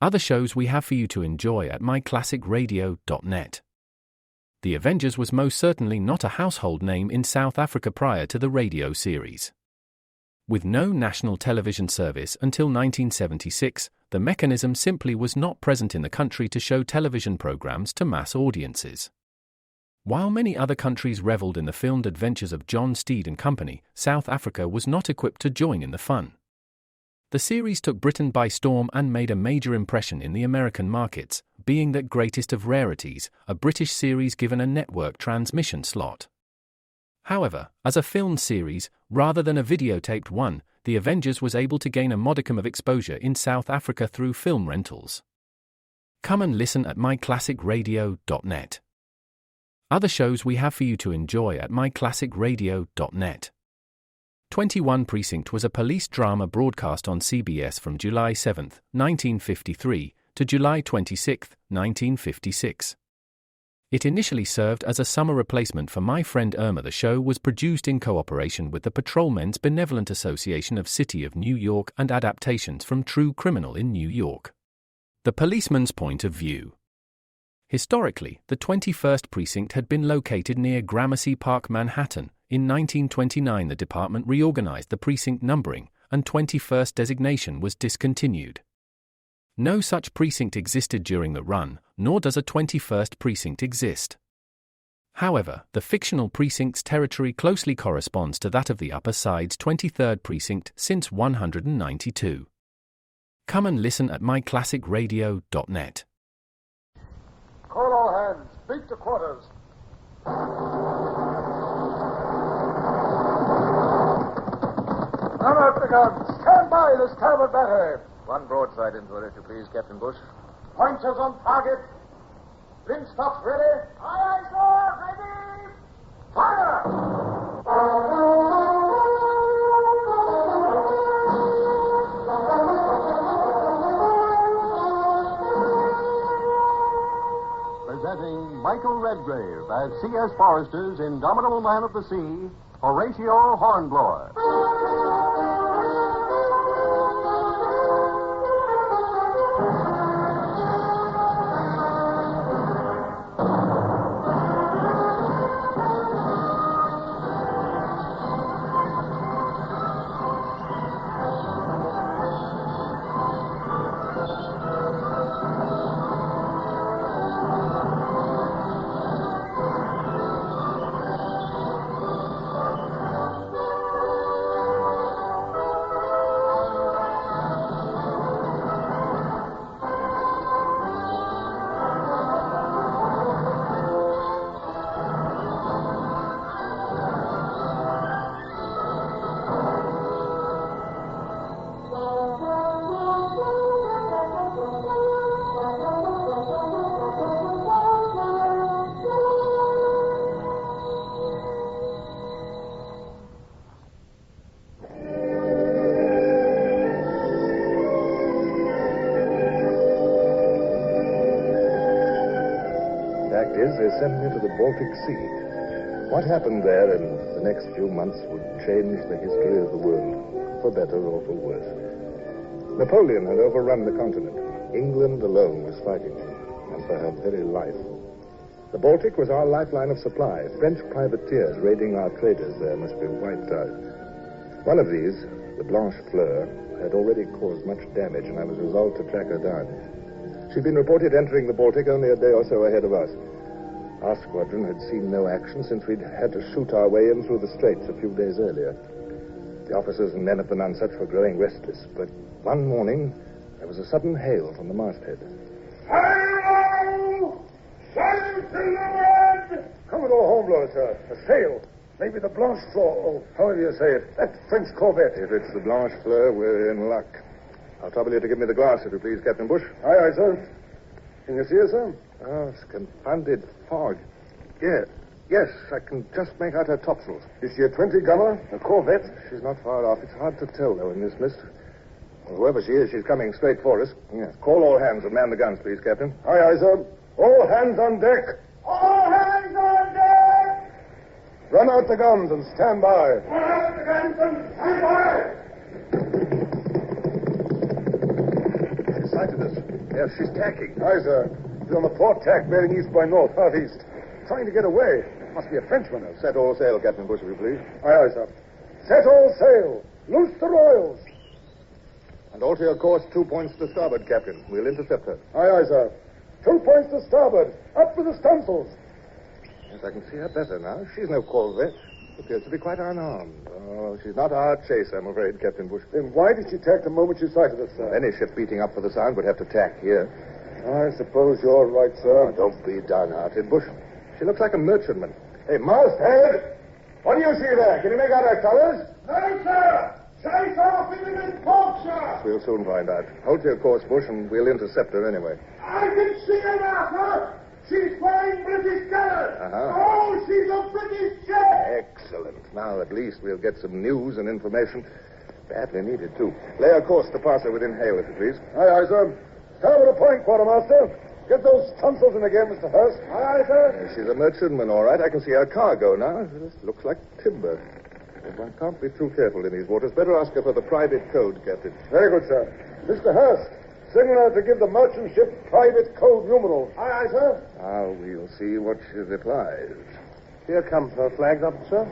Other shows we have for you to enjoy at myclassicradio.net. The Avengers was most certainly not a household name in South Africa prior to the radio series. With no national television service until 1976, the mechanism simply was not present in the country to show television programs to mass audiences. While many other countries reveled in the filmed adventures of John Steed and company, South Africa was not equipped to join in the fun. The series took Britain by storm and made a major impression in the American markets, being that greatest of rarities, a British series given a network transmission slot. However, as a filmed series, rather than a videotaped one, The Avengers was able to gain a modicum of exposure in South Africa through film rentals. Come and listen at myclassicradio.net. Other shows we have for you to enjoy at myclassicradio.net. 21 Precinct was a police drama broadcast on CBS from July 7, 1953, to July 26, 1956. It initially served as a summer replacement for My Friend Irma. The show was produced in cooperation with the Patrolmen's Benevolent Association of City of New York and adaptations from True Criminal in New York. The Policeman's Point of View. Historically, the 21st Precinct had been located near Gramercy Park, Manhattan. In 1929, the department reorganized the precinct numbering, and 21st designation was discontinued. No such precinct existed during the run, nor does a 21st precinct exist. However, the fictional precinct's territory closely corresponds to that of the Upper Side's 23rd precinct since 192. Come and listen at myclassicradio.net. Call all hands. Beat to quarters. Run out the guns. Stand by this starboard battery. One broadside into it, if you please, Captain Bush. Pointers on target. Linstocks ready. Aye, aye, sir. Ready. Fire! Presenting Michael Redgrave as C.S. Forrester's indomitable man of the sea, Horatio Hornblower. They sent me to the Baltic Sea. What happened there in the next few months would change the history of the world, for better or for worse. Napoleon had overrun the continent. England alone was fighting, and for her very life. The Baltic was our lifeline of supply. French privateers raiding our traders there must be wiped out. One of these, the Blanche, had already caused much damage, and I was resolved to track her down. She'd been reported entering the Baltic only a day or so ahead of us. Our squadron had seen no action since we'd had to shoot our way in through the straits a few days earlier. The officers and men at the Nonsuch were growing restless, but one morning there was a sudden hail from the masthead. Hello! Sail to leeward! Commodore Hornblower, sir. A sail. Maybe the Blanche or however you say it. That French corvette. If it's the Blanche, we're in luck. I'll trouble you to give me the glass, if you please, Captain Bush. Aye, aye, sir. Can you see her, sir? Oh, it's confounded fog. Yes, I can just make out her topsails. Is she a 20-gunner? A corvette? She's not far off. It's hard to tell, though, in this mist. Well, whoever she is, she's coming straight for us. Yes. Call all hands and man the guns, please, Captain. Aye, aye, sir. All hands on deck. All hands on deck! Run out the guns and stand by. Run out the guns and stand by! They've sighted us. Yes, she's tacking. Aye, sir. She's on the port tack, bearing east by north, southeast. Trying to get away. Must be a Frenchman. Set all sail, Captain Bush, if you please. Aye, aye, sir. Set all sail. Loose the royals. And alter your course 2 points to starboard, Captain. We'll intercept her. Aye, aye, sir. 2 points to starboard. Up with the stunsails. Yes, I can see her better now. She's no corvette. Appears to be quite unarmed. Oh, she's not our chase, I'm afraid, Captain Bush. Then why did she tack the moment she sighted us, sir? Any ship beating up for the Sound would have to tack here. I suppose you're right, sir. Oh, don't be downhearted, Bush. She looks like a merchantman. Hey, masthead! What do you see there? Can you make out her colors? No, sir! Chase off in the port, sir! We'll soon find out. Hold to your course, Bush, and we'll intercept her anyway. I can see her now, sir! She's flying British colors! Uh-huh. Oh, she's a British ship! Excellent. Now, at least, we'll get some news and information. Badly needed, too. Lay our course to pass her within hail, if you please. Aye, aye, sir. Starboard a point, quartermaster. Get those tonsils in again, Mr. Hurst. Aye, aye, sir. She's a merchantman, all right. I can see her cargo now. This looks like timber. But one can't be too careful in these waters. Better ask her for the private code, Captain. Very good, sir. Mr. Hurst, signal her to give the merchant ship private code numeral. Aye, aye, sir. Now, we'll see what she replies. Here comes her flags up, sir.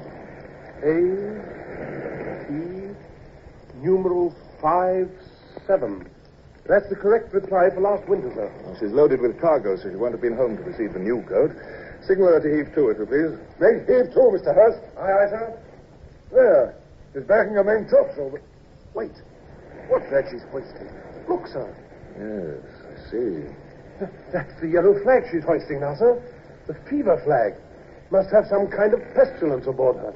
Numeral 57. That's the correct reply for last winter, sir. Well, she's loaded with cargo, so she won't have been home to receive the new code. Signal her to heave to, if you please. Make heave to, Mr. Hurst. Aye, aye, sir. There. She's backing her main topsail, but... Wait. What's that she's hoisting? Look, sir. Yes, I see. That's the yellow flag she's hoisting now, sir. The fever flag. Must have some kind of pestilence aboard her.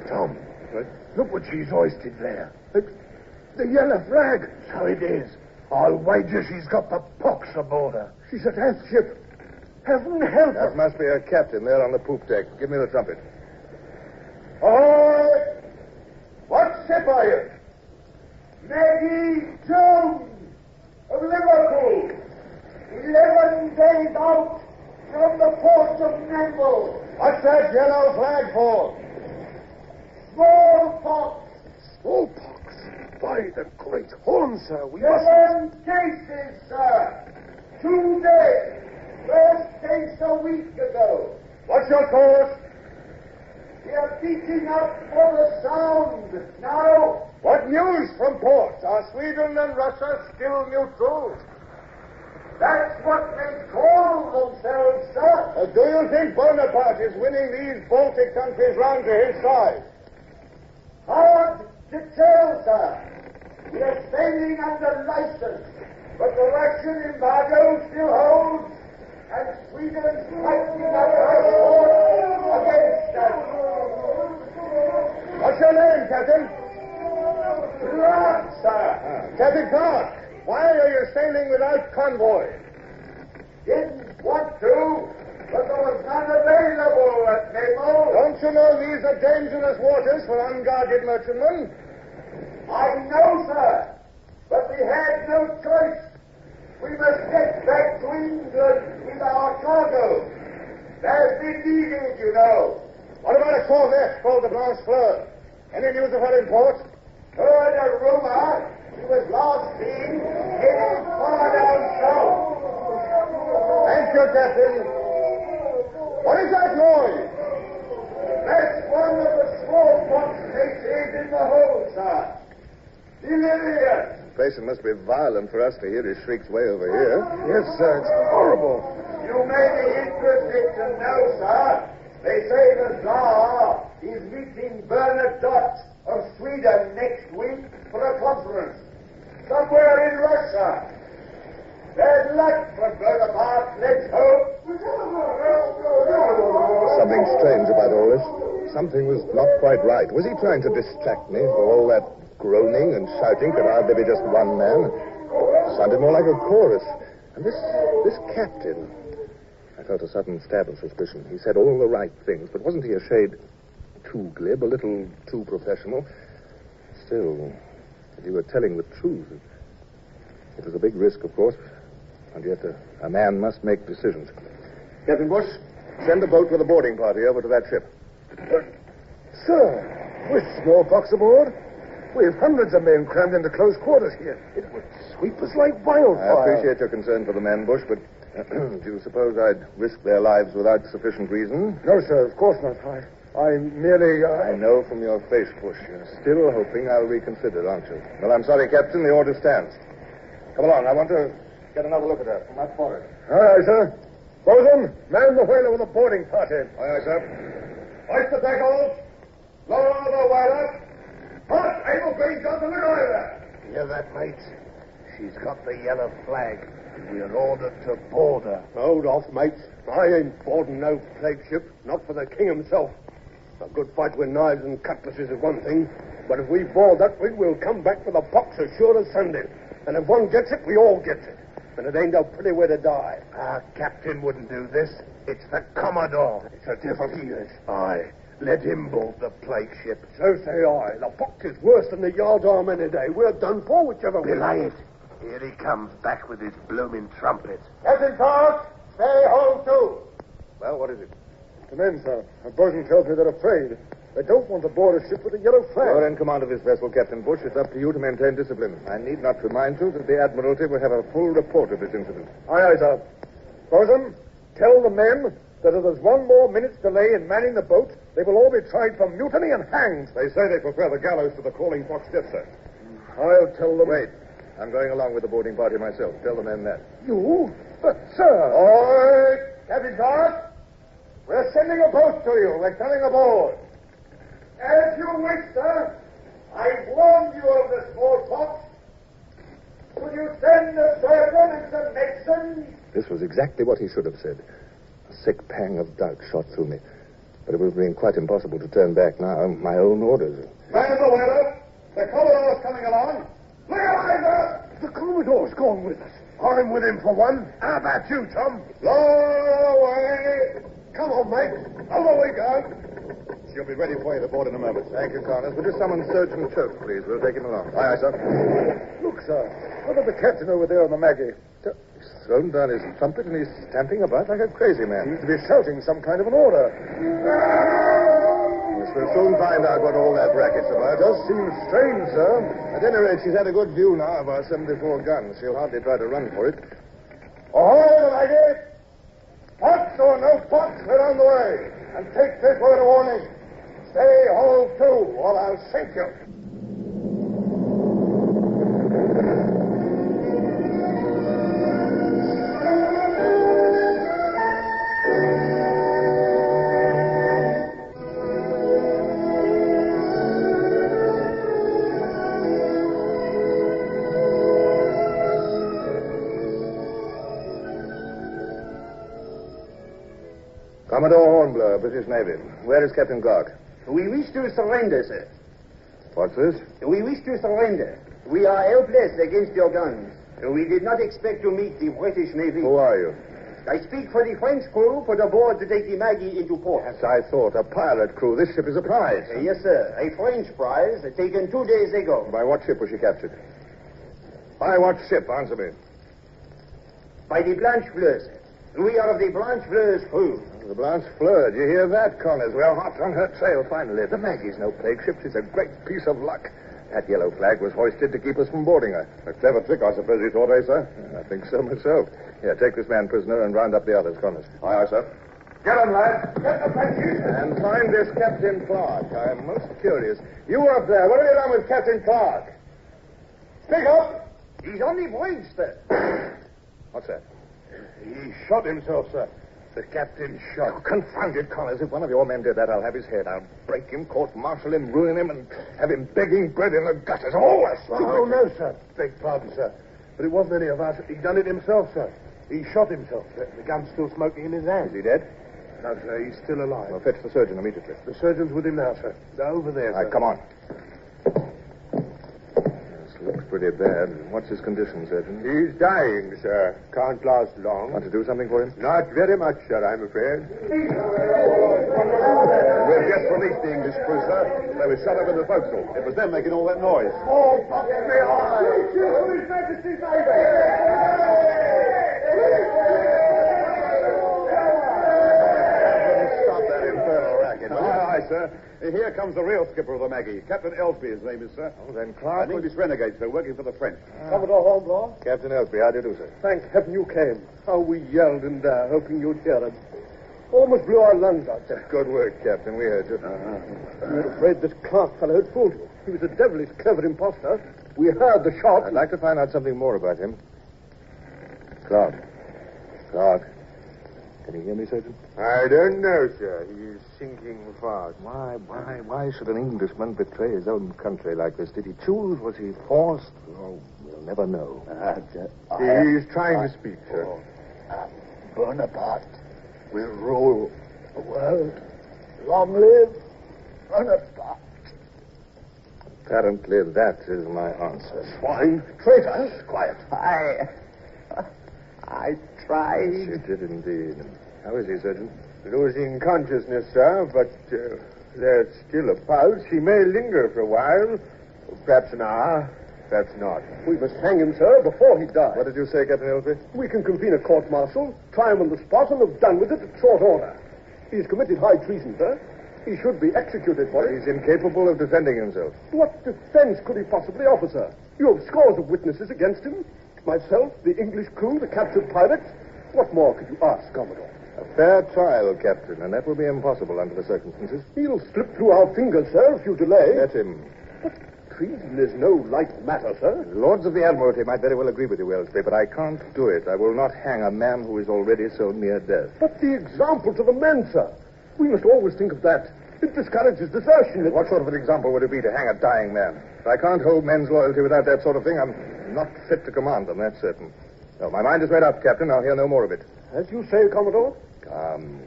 Tom. What? Look what she's hoisted there. The yellow flag. So it is. I'll wager she's got the pox aboard her. She's a death ship. Heaven help her. That must be her captain there on the poop deck. Give me the trumpet. All right. What ship are you? Maggie Jones of Liverpool. 11 days out from the port of Namble. What's that yellow flag for? Smallpox. Smallpox? By the great horn, sir, we must... 7 cases, sir. 2 days. First case a week ago. What's your course? We are beating up for the Sound. Now... What news from port? Are Sweden and Russia still neutral? That's what they call themselves, sir. Do you think Bonaparte is winning these Baltic countries round to his side? Hard to tell, sir. We are sailing under license, but the Russian embargo still holds, and Sweden's fighting up her force against us. What's your name, Captain? Clark, sir. Captain Clark. Why are you sailing without convoy? Didn't want to, but there was none available at Namble. Don't you know these are dangerous waters for unguarded merchantmen? I know, sir, but we had no choice. We must get back to England with our cargo. There's been needed, you know. What about a corvette called the Blanche? Any news of her in port? Heard a rumor. She was last seen heading far down south. Thank you, Captain. What is that noise? That's one of the smallpox cases in the hold, sir. Delirious. The place must be violent for us to hear his shrieks way over here. Yes, sir, it's horrible. You may be interested to know, sir. They say the Tsar is meeting Bernadotte of Sweden next week for a conference. Somewhere in Russia. There's luck for Bonaparte, let's hope. Something strange about all this. Something was not quite right. Was he trying to distract me? For all that groaning and shouting could hardly be just one man. It sounded more like a chorus. And this captain... I felt a sudden stab of suspicion. He said all the right things, but wasn't he a shade too glib, a little too professional? Still, if he were telling the truth, it was a big risk, of course, and yet a man must make decisions. Captain Bush, send a boat with a boarding party over to that ship. Sir, with smallpox aboard, we have hundreds of men crammed into close quarters here. It would sweep us like wildfire. I appreciate your concern for the men, Bush, but do you suppose I'd risk their lives without sufficient reason? No, sir, of course not. I merely... I know from your face, Bush, you're still hoping I'll reconsider, aren't you? Well, I'm sorry, Captain. The order stands. Come along. I want to get another look at her from that forward. Aye, aye, sir. Bosun, man the whaler with a boarding party. Aye, aye, sir. Hoist the tackles. Lower the whaler. Hot, able beams on the either. Hear that, mates? She's got the yellow flag. We're ordered to board her. Hold off, mates. I ain't boarding no plague ship, not for the king himself. A good fight with knives and cutlasses is one thing, but if we board that rig, we'll come back for the box as sure as Sunday. And if one gets it, we all get it. And it ain't no pretty way to die. Our captain wouldn't do this. It's the Commodore. It's a devil he is. Aye. Let him board the plague ship. So say I. The box is worse than the yard arm any day. We're done for whichever way. Belay it. Here he comes, back with his blooming trumpet. Captain Clark, stay hold to. Well, what is it? The men, sir. A bosun tells me they're afraid. They don't want to board a ship with a yellow flag. You're in command of this vessel, Captain Bush. It's up to you to maintain discipline. I need not remind you that the Admiralty will have a full report of this incident. Aye, aye, sir. Bosun, tell the men that if there's one more minute's delay in manning the boat, they will all be tried for mutiny and hanged. They say they prefer the gallows to the crawling fox death, sir. I'll tell them... Wait. I'm going along with the boarding party myself. Tell the men that. You? But, sir... All right, Captain Clark. We're sending a boat to you. We're coming aboard. As you wish, sir. I warned you of the smallpox. Will you send the surgeon and some medicine? This was exactly what he should have said. A sick pang of doubt shot through me. But it would have been quite impossible to turn back now. My own orders. Man of the weather. The Commodore's coming along. Look alive, sir. The Commodore's gone with us. I'm with him for one. How about you, Tom? Blow away. Come on, mate. Over we go. She'll be ready for you to board in a moment. Thank you, Connors. Would you summon Surgeon Choke, please? We'll take him along. Aye, aye, sir. Look, sir. Look at the captain over there on the Maggie. He's thrown down his trumpet and he's stamping about like a crazy man. Seems to be shouting some kind of an order. Yes, we'll soon find out what all that racket's about. It does seem strange, sir. At any rate, she's had a good view now of our 74 guns. She'll hardly try to run for it. Ahoy, Maggie. Pots or no pots, we're on the way. And take this word of warning. Stay hold to, or I'll sink you. Commodore Hornblower, British Navy. Where is Captain Clark? We wish to surrender, sir. What's this? We wish to surrender. We are helpless against your guns. We did not expect to meet the British Navy. Who are you? I speak for the French crew put aboard to take the Maggie into port. As I thought, a pirate crew. This ship is a prize. Yes, sir. A French prize taken 2 days ago. By what ship was she captured? By what ship? Answer me. By the Blanche, sir. We are of the Blanche crew. The Blanche Fleur. Did you hear that, Connors? We're hot on her trail, finally. The Maggie's no plague ship. She's a great piece of luck. That yellow flag was hoisted to keep us from boarding her. A clever trick, I suppose you thought, sir? I think so myself. Here, take this man prisoner and round up the others, Connors. Aye, aye, sir. Get him, lad. Get the Frenchies. And find this Captain Clark. I'm most curious. You up there, what have you done with Captain Clark? Speak up. He's on the bridge, sir. What's that? He shot himself, sir. The captain shot. Oh, confound it, Connors. If one of your men did that, I'll have his head. I'll break him, court-martial him, ruin him, and have him begging bread in the gutters. Oh, that's Oh, no, sir. Beg pardon, sir. But it wasn't any of us. He done it himself, sir. He shot himself, sir. The gun's still smoking in his hand. Is he dead? No, sir. He's still alive. Well, fetch the surgeon immediately. The surgeon's with him now, sir. They're over there, All sir. right, come on. This looks pretty bad. What's his condition, Surgeon? He's dying, sir. Can't last long. Want to do something for him? Not very much, sir, I'm afraid. We've just released the English prisoner. They were shut up in the forecastle. It was them making all that noise. Oh, fuck me eyes. His Majesty's Stop that infernal racket. Aye, aye, sir. Here comes the real skipper of the Maggie. Captain Elsby, his name is, sir. Oh, then I Clark think was... this renegade, sir, working for the French. Commodore Hornblower, Captain Elsby, how do you do, sir? thank heaven you came. How we yelled and hoping you'd hear us. Almost blew our lungs out, sir. Good work, Captain. We heard you. We were afraid this Clark fellow had fooled you. He was a devilish clever imposter. We heard the shot. I'd like to find out something more about him. Clark. Clark. Can you hear me, Surgeon? I don't know, sir. He is sinking fast. Why should an Englishman betray his own country like this? Did he choose? Was he forced? Oh, we'll never know. He is trying to speak, sir. Bonaparte will rule the world. Long live Bonaparte. Apparently, that is my answer. Swine. Traitors. Quiet. I tried. You did indeed. How is he, Surgeon? Losing consciousness, sir, but there's still a pulse. He may linger for a while. Perhaps an hour. Perhaps not. We must hang him, sir, before he dies. What did you say, Captain Elsby? We can convene a court-martial, try him on the spot, and have done with it at short order. He's committed high treason, sir. He should be executed for it. He's incapable of defending himself. What defense could he possibly offer, sir? You have scores of witnesses against him. Myself, the English crew, the captured pilots. What more could you ask, Commodore? A fair trial, Captain, and that will be impossible under the circumstances. He'll slip through our fingers, sir, if you delay. Let him. Treason is no light matter, sir. The Lords of the Admiralty might very well agree with you, Elsby, but I can't do it. I will not hang a man who is already so near death. But the example to the men, sir. We must always think of that. It discourages desertion. What sort of an example would it be to hang a dying man? If I can't hold men's loyalty without that sort of thing, I'm not fit to command them, that's certain. No, my mind is made up, Captain. I'll hear no more of it. As you say, Commodore. Come,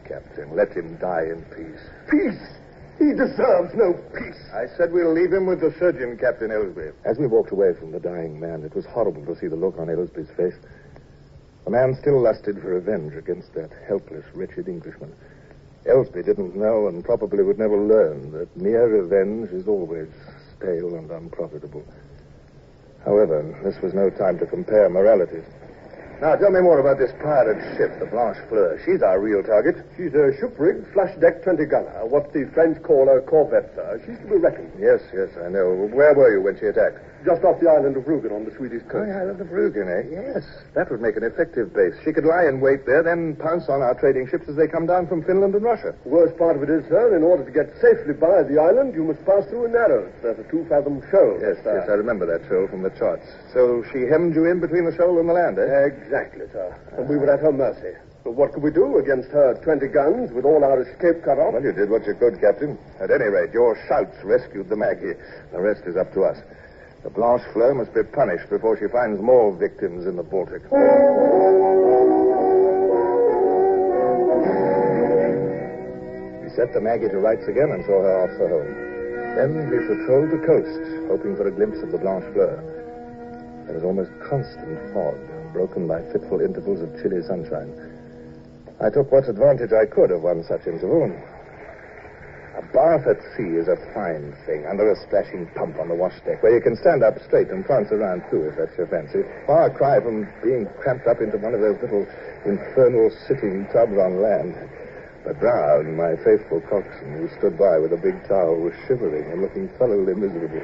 Captain. Let him die in peace. Peace! He deserves no peace. I said we'll leave him with the surgeon, Captain Elsby. As we walked away from the dying man, it was horrible to see the look on Elsby's face. The man still lusted for revenge against that helpless, wretched Englishman. Elsby didn't know and probably would never learn that mere revenge is always stale and unprofitable. However, this was no time to compare moralities. Now, tell me more about this pirate ship, the Blanche. She's our real target. She's a ship-rigged, flash-deck 20-gunner, what the French call a corvette, sir. She's to be reckoned. Yes, I know. Where were you when she attacked? Just off the island of Rügen on the Swedish Oh, coast. the island of Rügen, eh? Yes. That would make an effective base. She could lie in wait there, then pounce on our trading ships as they come down from Finland and Russia. The worst part of it is, sir, in order to get safely by the island, you must pass through a narrows. There's a 2-fathom shoal. Yes, I remember that shoal from the charts. So she hemmed you in between the shoal and the land, eh? Exactly, sir. And we were at her mercy. But what could we do against her 20 guns with all our escape cut off? Well, you did what you could, Captain. At any rate, your shouts rescued the Maggie. The rest is up to us. The Blanche Fleur must be punished before she finds more victims in the Baltic. We set the Maggie to rights again and saw her off for home. Then we patrolled the coast, hoping for a glimpse of the Blanche Fleur. There was almost constant fog, broken by fitful intervals of chilly sunshine. I took what advantage I could of one such interval. A bath at sea is a fine thing, under a splashing pump on the wash deck, where you can stand up straight and prance around, too, if that's your fancy. Far cry from being cramped up into one of those little infernal sitting tubs on land. But Brown, my faithful coxswain, who stood by with a big towel, was shivering and looking thoroughly miserable.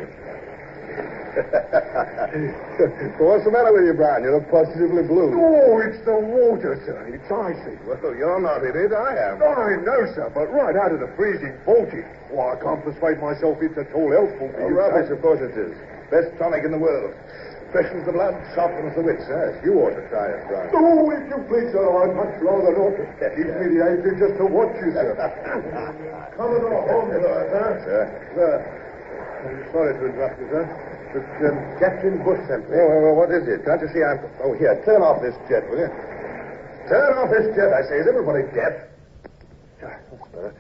What's the matter with you, Brown? You look positively blue. Oh, it's the water, sir. It's icy. Well, you're not in it. I am. I know, sir, but right out of the freezing Baltic. Why, I can't persuade myself it's at all helpful for Oh, you, rubbish, sir. of course it is. Best tonic in the world. Freshens the blood, sharpens the wits. Yes, you ought to try it, Brown. Oh, if you please, sir, I'd much rather not. Gives me the ache just to watch you, sir. Commodore Hornblower, sir. Sir. Sorry to interrupt you, sir. But Captain Bush sent me. Oh, what is it? Can't you see I'm... Oh, here, turn off this jet, will you? Turn off this jet, I say. Is everybody deaf? That's better.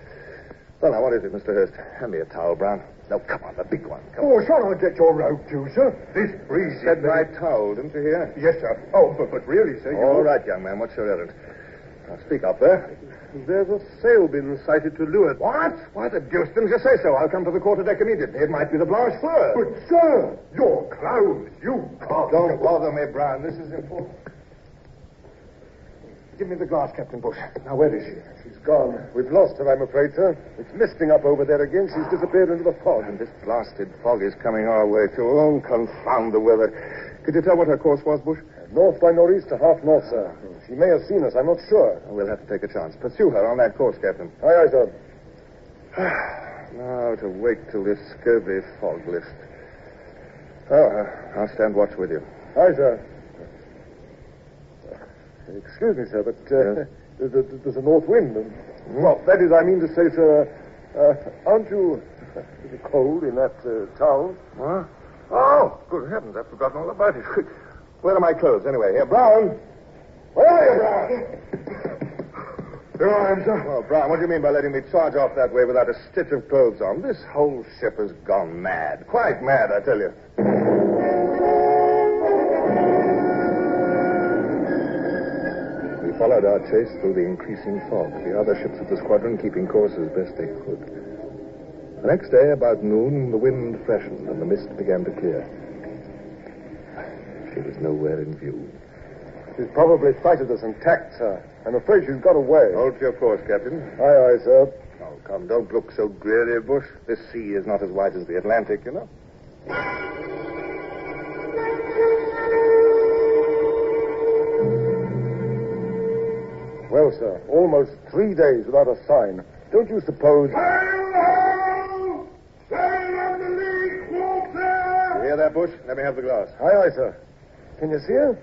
Well, now, what is it, Mr. Hurst? Hand me a towel, Brown. No, come on, the big one. Come on. Oh, shall I get your robe too, sir? This breeze... Said my towel, didn't you hear? Yes, sir. Oh, but really, sir, All right, young man, what's your errand? Now, speak up there. There's a sail been sighted to leeward. What? Why the deuce didn't you say so? I'll come to the quarterdeck immediately. It might be the Blanche Fleur. But, sir, your clothes, you can't... Don't bother me, Brown. This is important. Give me the glass, Captain Bush. Now, where is she? She's gone. We've lost her, I'm afraid, sir. It's misting up over there again. She's disappeared into the fog. And this blasted fog is coming our way, too. Oh, confound the weather. Could you tell what her course was, Bush? North by northeast to half north, sir. She may have seen us. I'm not sure. We'll have to take a chance. Pursue her on that course, Captain. Aye, aye, sir. Now to wait till this scurvy fog lifts. Oh, I'll stand watch with you. Aye, sir. Excuse me, sir, but there's a north wind. Well, that is, I mean to say, sir, aren't you cold in that town? Huh? Oh, good heavens, I've forgotten all about it. Where are my clothes, anyway? Here, Brown. Where are you, Brown? Here I am, sir. Oh, Brown, what do you mean by letting me charge off that way without a stitch of clothes on? This whole ship has gone mad. Quite mad, I tell you. We followed our chase through the increasing fog, the other ships of the squadron keeping course as best they could. The next day, about noon, the wind freshened and the mist began to clear. She was nowhere in view. She's probably sighted us and tacked, sir. I'm afraid she's got away. Hold your course, Captain. Aye, aye, sir. Oh, come, don't look so dreary, Bush. This sea is not as wide as the Atlantic, you know. Well, sir, almost 3 days without a sign. Don't you suppose... Sail! Sail on the lee quarter! You hear that, Bush? Let me have the glass. Aye, aye, sir. Can you see her?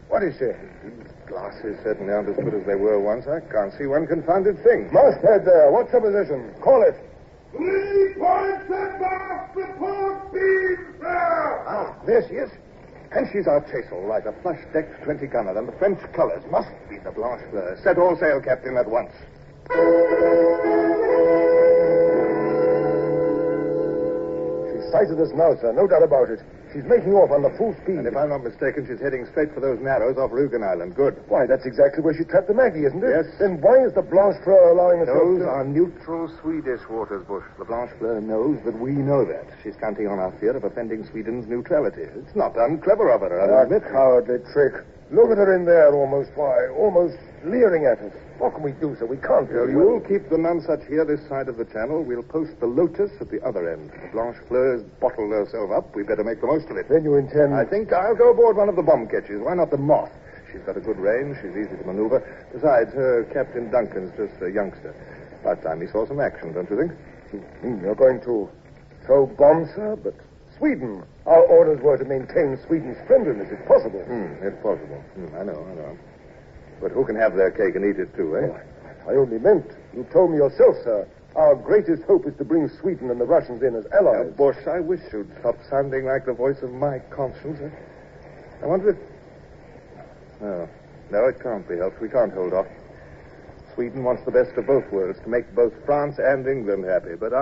What is she? These glasses certainly aren't as good as they were once. I can't see one confounded thing. Masthead there. What's her position? Call it. 3 points abaft the port beam, sir! Ah, there she is. And she's our chase, all right. A flush-decked 20-gunner. And the French colors must be the Blanche. Set all sail, Captain, at once. She's sighted us now, sir. No doubt about it. She's making off on the full speed. And if I'm not mistaken, she's heading straight for those narrows off Rugen Island. Good. Why, that's exactly where she trapped the Maggie, isn't it? Yes. Then why is the Blanche Fleur allowing us... Those are neutral Swedish waters, Bush. The Blanche Fleur knows that we know that. She's counting on our fear of offending Sweden's neutrality. It's not unclever of her, I'll admit. Cowardly trick. Look at her in there, almost leering at us. What can we do, sir? We can't do it. You'll keep the Nonsuch here this side of the channel. We'll post the Lotus at the other end. The Blanche Fleur's bottled herself up. We'd better make the most of it. Then you intend... I think I'll go aboard one of the bomb ketches. Why not the Moth? She's got a good range. She's easy to maneuver. Besides, her Captain Duncan's just a youngster. About time he saw some action, don't you think? You're going to throw bombs, sir? But Sweden. Our orders were to maintain Sweden's friendliness, if possible. If possible. I know. But who can have their cake and eat it, too, eh? I only meant, you told me yourself, sir, our greatest hope is to bring Sweden and the Russians in as allies. Bush, I wish you'd stop sounding like the voice of my conscience. I wonder if... No, it can't be helped. We can't hold off. Sweden wants the best of both worlds, to make both France and England happy. But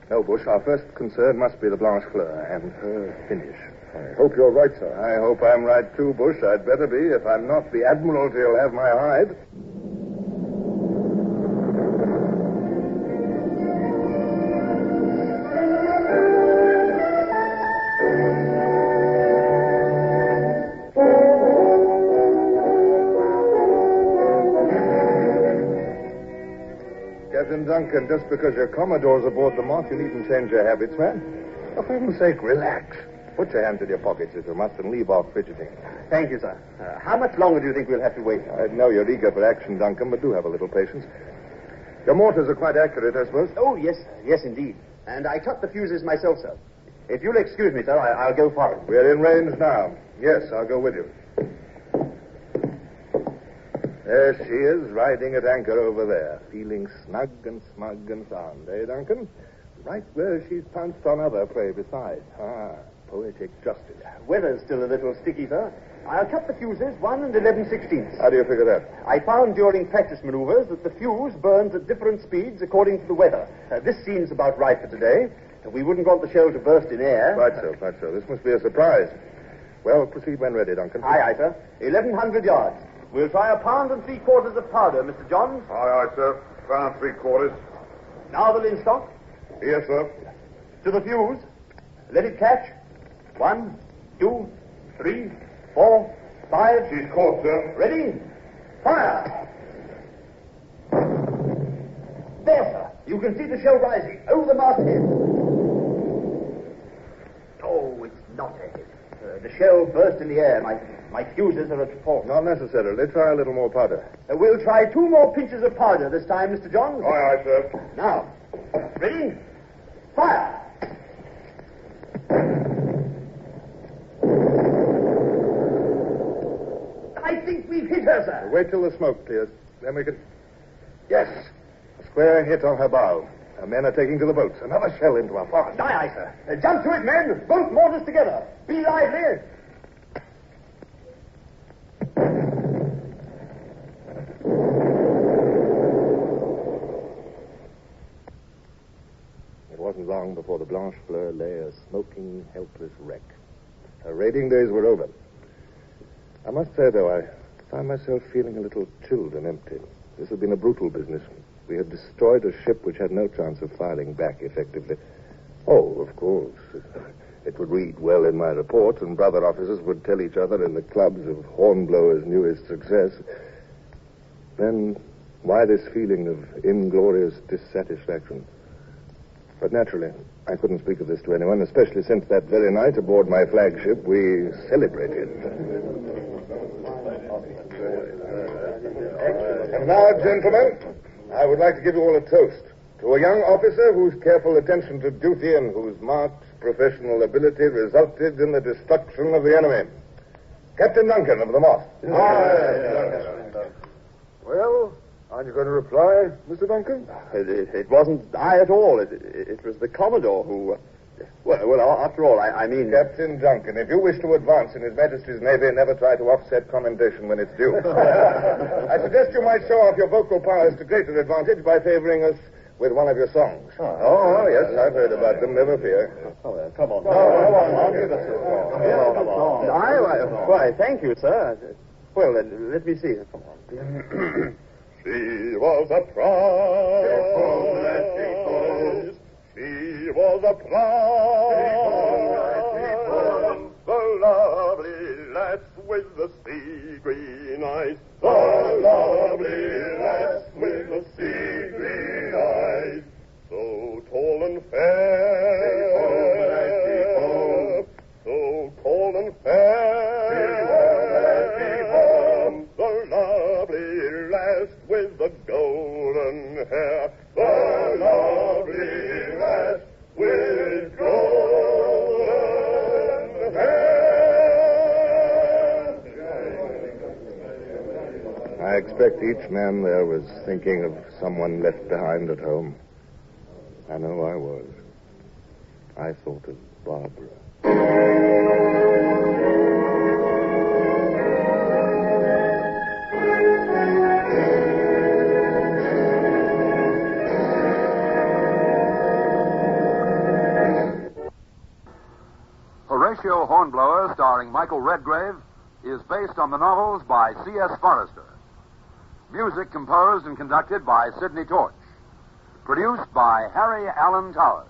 No, Bush, our first concern must be the Blanche Fleur and her finish. I hope you're right, sir. I hope I'm right, too, Bush. I'd better be. If I'm not, the Admiralty will have my hide. Captain Duncan, just because your Commodore's aboard the Moth, you needn't change your habits, man. For heaven's sake, relax. Put your hands in your pockets if you must and leave off fidgeting. Thank you, sir. How much longer do you think we'll have to wait? I know you're eager for action, Duncan, but do have a little patience. Your mortars are quite accurate, I suppose? Oh, yes, sir. Yes, indeed. And I cut the fuses myself, sir. If you'll excuse me, sir, I'll go forward. We're in range now. Yes, I'll go with you. There she is, riding at anchor over there, feeling snug and smug and sound, eh, Duncan? Right where she's pounced on other prey besides. Poetic justice. Weather's still a little sticky, sir. I'll cut the fuses 1 and 11/16. How do you figure that? I found during practice maneuvers that the fuse burns at different speeds according to the weather. This seems about right for today. We wouldn't want the shell to burst in air. Quite so. This must be a surprise. Well, proceed when ready, Duncan. Aye, sir. 1,100 yards. We'll try 1 3/4 of powder, Mr. Johns. Aye, sir. 1 3/4. Now the linstock. Yes, sir. To the fuse. Let it catch. 1, 2, 3, 4, 5. She's caught, sir. Ready? Fire! There, sir. You can see the shell rising over the masthead. Oh, it's not a hit. The shell burst in the air. My fuses are at fault. Not necessarily. Try a little more powder. We'll try 2 more pinches of powder this time, Mr. Johns. Aye, sir. Now, ready? Fire! I think we've hit her, sir. Wait till the smoke clears. Then we can... Yes. A square hit on her bow. Our men are taking to the boats. Another shell into our fast. Aye, sir. Jump to it, men. Both mortars together. Be lively. It wasn't long before the Blanche lay a smoking, helpless wreck. Her raiding days were over. I must say, though, I found myself feeling a little chilled and empty. This had been a brutal business. We had destroyed a ship which had no chance of firing back effectively. Oh, of course. It would read well in my report, and brother officers would tell each other in the clubs of Hornblower's newest success. Then, why this feeling of inglorious dissatisfaction? But naturally, I couldn't speak of this to anyone, especially since that very night aboard my flagship we celebrated. And now, gentlemen, I would like to give you all a toast to a young officer whose careful attention to duty and whose marked professional ability resulted in the destruction of the enemy. Captain Duncan of the Moth. Well, aren't you going to reply, Mr. Duncan? It wasn't I at all. It was the Commodore who... Well, after all, I mean... Captain Duncan, if you wish to advance in His Majesty's Navy, never try to offset commendation when it's due. I suggest you might show off your vocal powers to greater advantage by favoring us with one of your songs. Oh, yes, I've heard about them, never fear. Oh, come on. Why, thank you, sir. Well, then, let me see. Come on. She was a prize. She was a prize. The lovely lass with the sea green eyes. The lovely lass with the sea green eyes. So tall and fair. So tall and fair. The lovely lass with the golden hair. The lovely lass with golden hair. I expect each man there was thinking of someone left behind at home. I know I was. I thought of Barbara. Horatio, Hornblower, starring Michael Redgrave, is based on the novels by C.S. Forrester. Music composed and conducted by Sidney Torch. Produced by Harry Allen Towers.